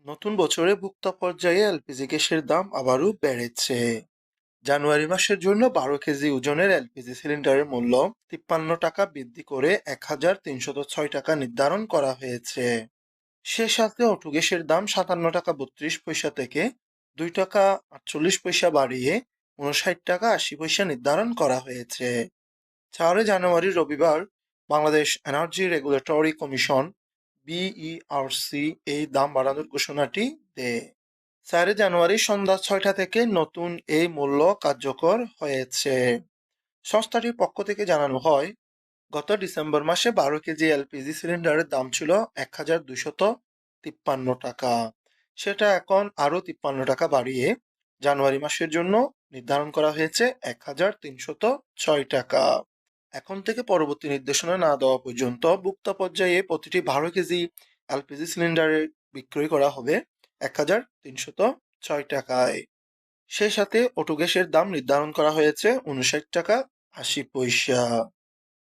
নতুন বছরে ভোক্তা পর্যায়ে এলপিজি গ্যাসের দাম আবারও বেড়েছে। জানুয়ারি মাসের জন্য 12 কেজি ওজনের এলপিজি সিলিন্ডারের মূল্য 53 টাকা বৃদ্ধি করে 1306 টাকা নির্ধারণ করা হয়েছে। সে সাথে অটো গ্যাসের দাম 57 টাকা 32 পয়সা থেকে 2 টাকা 48 পয়সা বাড়িয়ে 59 টাকা 80 পয়সা নির্ধারণ করা হয়েছে। 4 জানুয়ারি রবিবার Bangladesh energy regulatory commission BERC এই দাম বাড়ানোর ঘোষণাটি দেয়। 4 জানুয়ারি সন্ধ্যা 6টা থেকে নতুন এই মূল্য কার্যকর হয়েছে। সংস্থাটির পক্ষ থেকে জানানো হয়, গত ডিসেম্বর মাসে 12 কেজি এলপিজি সিলিন্ডারের দাম ছিল 1253 টাকা। সেটা এখন আরও 53 টাকা বাড়িয়ে জানুয়ারি মাসের জন্য নির্ধারণ করা হয়েছে 1306 টাকা। এখন থেকে পরবর্তী নির্দেশনা না দেওয়া পর্যন্ত ভোক্তা পর্যায়ে প্রতিটি 12 কেজি এলপিজি সিলিন্ডারে বিক্রয় করা হবে 1306 টাকায়। সেই সাথে অটো গ্যাসের দাম নির্ধারণ করা হয়েছে 59 টাকা 80 পয়সা।